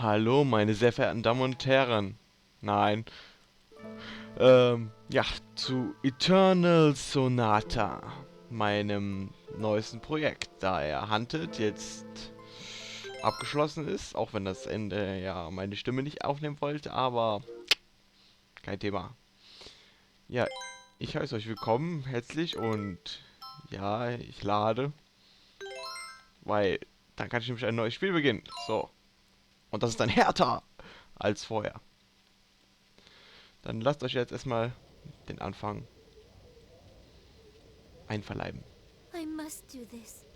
Hallo, meine sehr verehrten Damen und Herren. Nein. Ja, zu Eternal Sonata, meinem neuesten Projekt, da er Hunted jetzt abgeschlossen ist, auch wenn das Ende ja meine Stimme nicht aufnehmen wollte, aber kein Thema. Ja, ich heiße euch willkommen, herzlich und ja, ich lade, weil dann kann ich nämlich ein neues Spiel beginnen. So. Und das ist dann härter als vorher. Dann lasst euch jetzt erstmal den Anfang einverleiben. I must do this.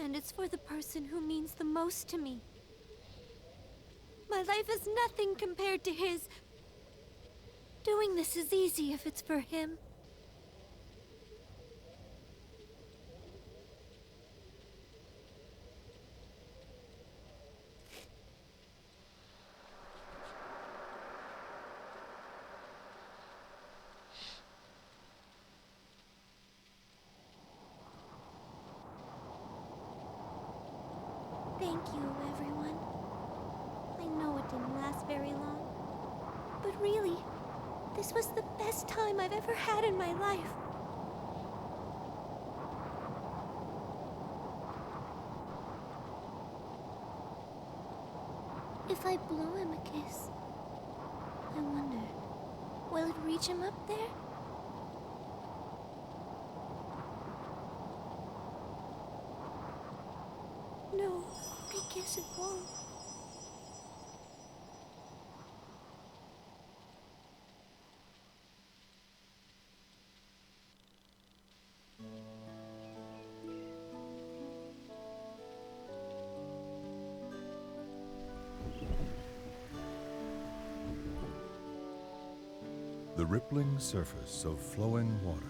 And it's for the person who means the most to me. My life is nothing compared to his. Doing this is easy if it's for him. Thank you, everyone. I know it didn't last very long. But really, this was the best time I've ever had in my life. If I blow him a kiss, I wonder, will it reach him up there? No, I guess it won't. The rippling surface of flowing water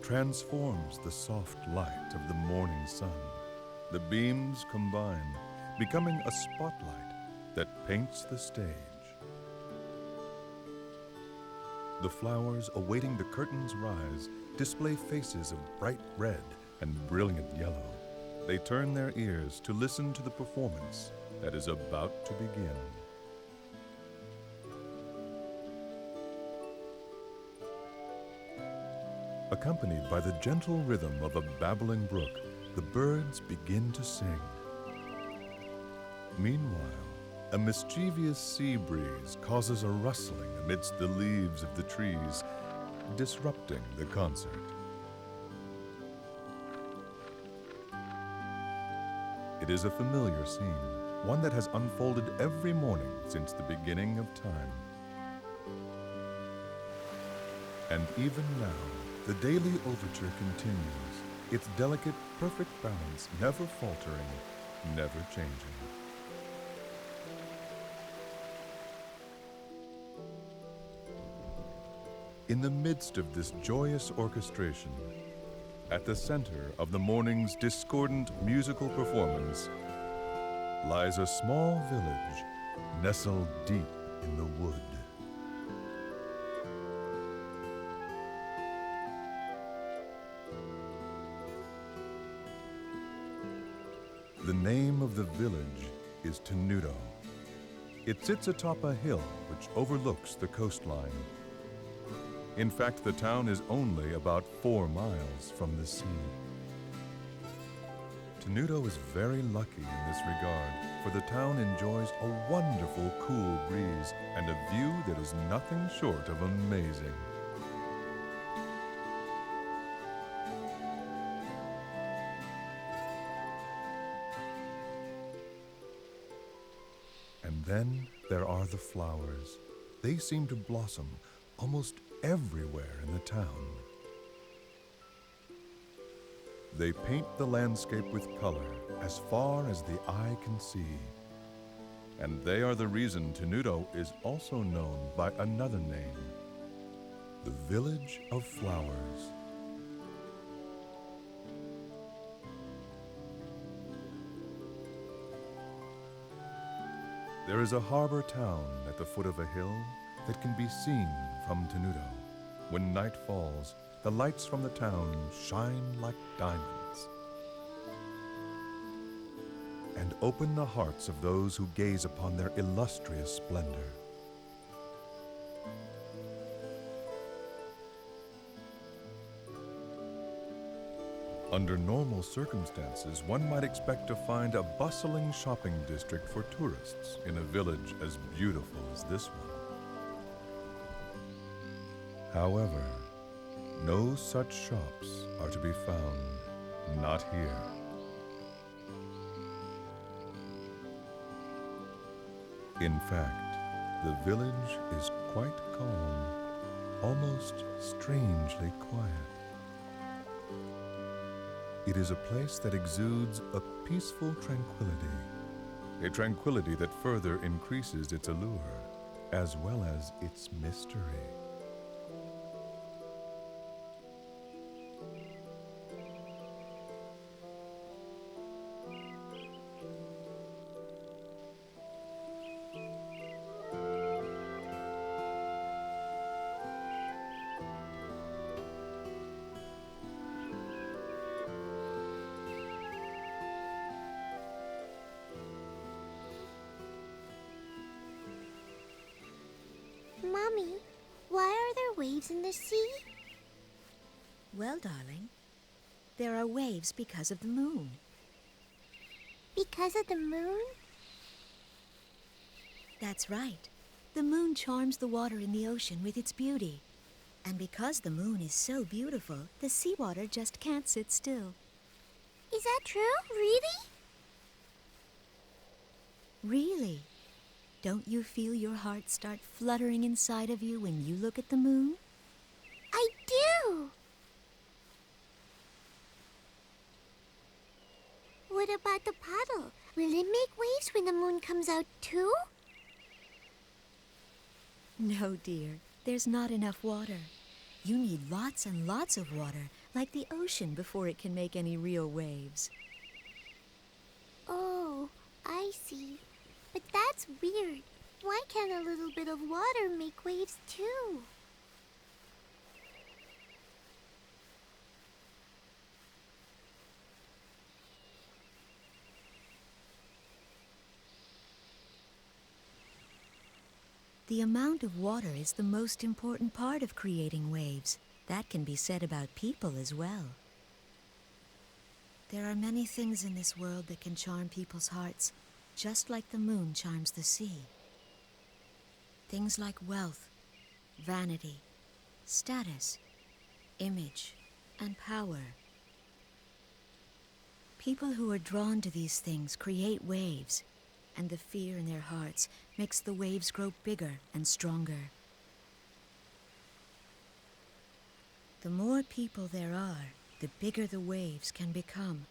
transforms the soft light of the morning sun. The beams combine, becoming a spotlight that paints the stage. The flowers awaiting the curtain's rise display faces of bright red and brilliant yellow. They turn their ears to listen to the performance that is about to begin. Accompanied by the gentle rhythm of a babbling brook, the birds begin to sing. Meanwhile, a mischievous sea breeze causes a rustling amidst the leaves of the trees, disrupting the concert. It is a familiar scene, one that has unfolded every morning since the beginning of time. And even now, the daily overture continues, its delicate, perfect balance never faltering, never changing. In the midst of this joyous orchestration, at the center of the morning's discordant musical performance, lies a small village nestled deep in the wood. The name of the village is Tenuto. It sits atop a hill which overlooks the coastline. In fact, the town is only about 4 miles from the sea. Tenuto is very lucky in this regard, for the town enjoys a wonderful cool breeze and a view that is nothing short of amazing. And then there are the flowers. They seem to blossom almost everywhere in the town. They paint the landscape with color as far as the eye can see. And they are the reason Tenuto is also known by another name, the Village of Flowers. There is a harbor town at the foot of a hill that can be seen from Tenuto. When night falls, the lights from the town shine like diamonds. and open the hearts of those who gaze upon their illustrious splendor. Under normal circumstances, one might expect to find a bustling shopping district for tourists in a village as beautiful as this one. However, no such shops are to be found, not here. In fact, the village is quite calm, almost strangely quiet. It is a place that exudes a peaceful tranquility, a tranquility that further increases its allure, as well as its mystery. Mommy, why are there waves in the sea? Well, darling, there are waves because of the moon. Because of the moon? That's right. The moon charms the water in the ocean with its beauty. And because the moon is so beautiful, the seawater just can't sit still. Is that true? Really? Really? Don't you feel your heart start fluttering inside of you when you look at the moon? I do! What about the puddle? Will it make waves when the moon comes out too? No, dear. There's not enough water. You need lots and lots of water, like the ocean, before it can make any real waves. Oh, I see. But that's weird. Why can't a little bit of water make waves too? The amount of water is the most important part of creating waves. That can be said about people as well. There are many things in this world that can charm people's hearts, just like the moon charms the sea. Things like wealth, vanity, status, image, and power. People who are drawn to these things create waves, and the fear in their hearts makes the waves grow bigger and stronger. The more people there are, the bigger the waves can become.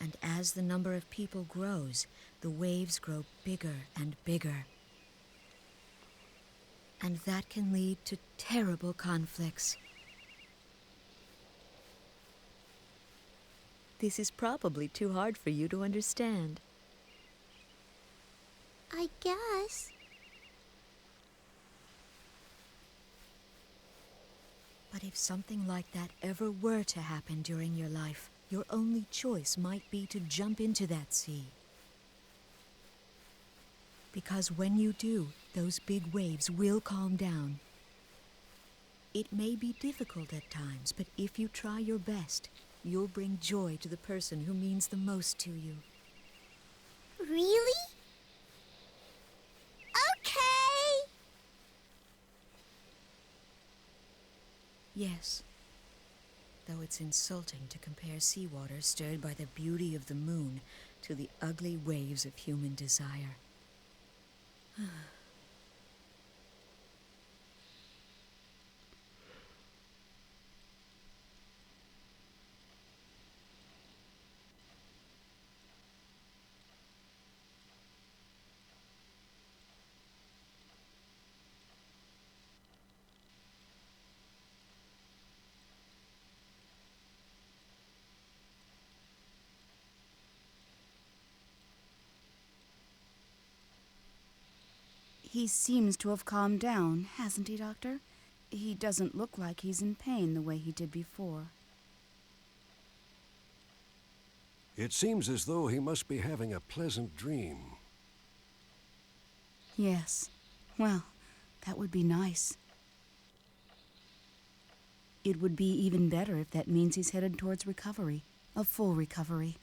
And as the number of people grows, the waves grow bigger and bigger. And that can lead to terrible conflicts. This is probably too hard for you to understand. I guess. But if something like that ever were to happen during your life, your only choice might be to jump into that sea. Because when you do, those big waves will calm down. It may be difficult at times, but if you try your best, you'll bring joy to the person who means the most to you. Really? Okay! Yes. Though it's insulting to compare seawater stirred by the beauty of the moon to the ugly waves of human desire. He seems to have calmed down, hasn't he, Doctor? He doesn't look like he's in pain the way he did before. It seems as though he must be having a pleasant dream. Yes. Well, that would be nice. It would be even better if that means he's headed towards recovery. A full recovery.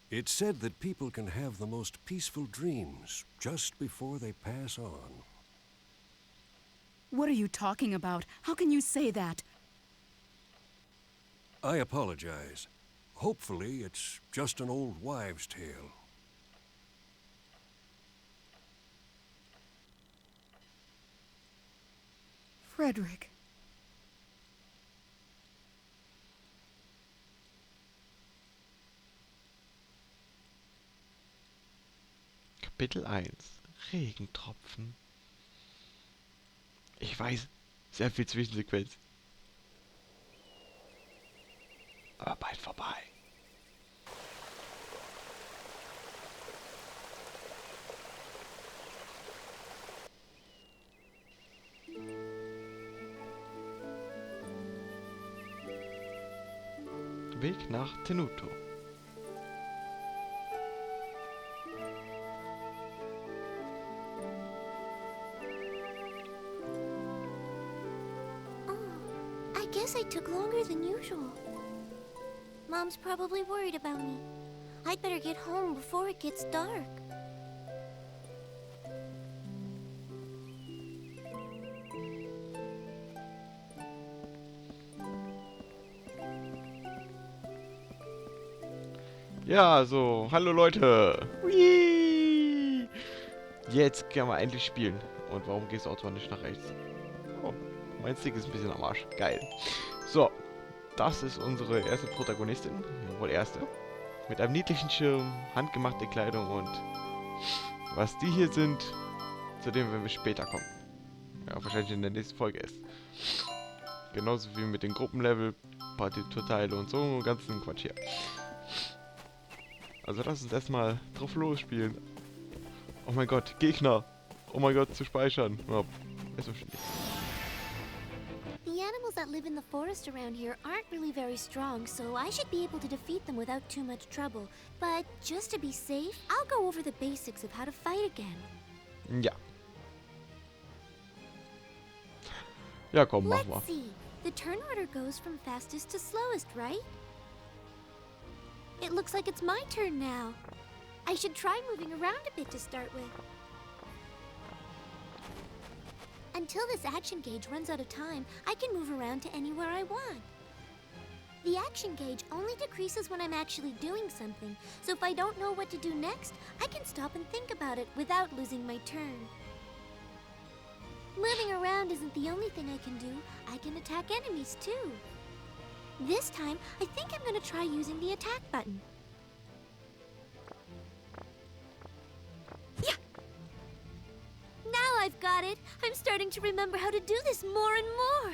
It's said that people can have the most peaceful dreams just before they pass on. What are you talking about? How can you say that? I apologize. Hopefully, it's just an old wives' tale. Frederick. Kapitel 1. Regentropfen. Ich weiß, sehr viel Zwischensequenz. Aber bald vorbei. Weg nach Tenuto. I guess I took longer than usual. Mom's probably worried about me. I'd better get home before it gets dark. Ja, so, hallo Leute. Hui. Jetzt können wir endlich spielen. Und warum gehst du automatisch nach rechts? Oh, mein Stick ist ein bisschen am Arsch. Geil. So, das ist unsere erste Protagonistin. Wohl erste. Mit einem niedlichen Schirm, handgemachte Kleidung und was die hier sind, zu dem werden wir später kommen. Ja, wahrscheinlich in der nächsten Folge erst. Genauso wie mit den Gruppenlevel, Party-Teile und so, ganzen Quatsch hier. Also lass uns erstmal drauf losspielen. Oh mein Gott, Gegner! Oh mein Gott, zu speichern. Ja, ist so schwierig. The animals that live in the forest around here aren't really very strong, so I should be able to defeat them without too much trouble. But just to be safe, I'll go over the basics of how to fight again. Ja. Ja, komm, mach mal. Let's see. The turn order goes from fastest to slowest, right? It looks like it's my turn now. I should try moving around a bit to start with. Until this action gauge runs out of time, I can move around to anywhere I want. The action gauge only decreases when I'm actually doing something, so if I don't know what to do next, I can stop and think about it without losing my turn. Moving around isn't the only thing I can do. I can attack enemies too. This time, I think I'm gonna try using the attack button. Yeah! Now I've got it! I'm starting to remember how to do this more and more!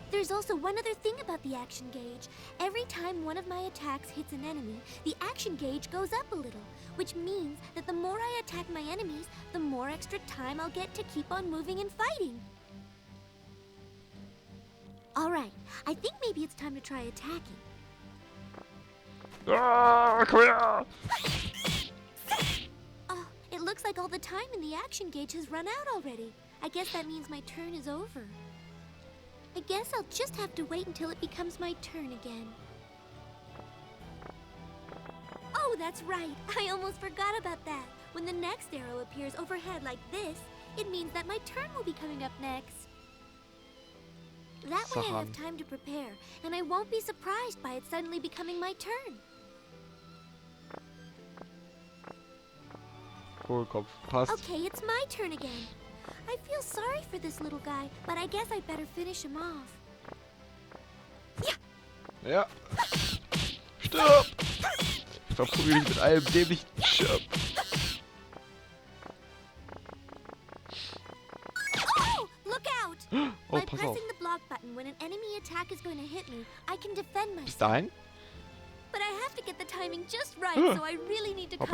There's also one other thing about the action gauge. Every time one of my attacks hits an enemy, the action gauge goes up a little, which means that the more I attack my enemies, the more extra time I'll get to keep on moving and fighting. Alright, I think maybe it's time to try attacking. Ah, komm her! Oh, it looks like all the time in the action gauge has run out already. I guess that means my turn is over. I guess I'll just have to wait until it becomes my turn again. Oh, that's right. I almost forgot about that. When the next arrow appears overhead like this, it means that my turn will be coming up next. That way I have time to prepare, and I won't be surprised by it suddenly becoming my turn. Kohlkopf, passt. Okay, it's my turn again. I feel sorry for this little guy, but I guess I'd better finish him off. Yeah. Ja. Stirb! Ich verprügel dich mit einem dämlichen Schirm. Oh, look out! Oh, By pass auf. pressing the block button when an enemy attack is going to hit me, I can defend Bis myself. dahin? But I have to get the timing just right, so I really need to Hoppla.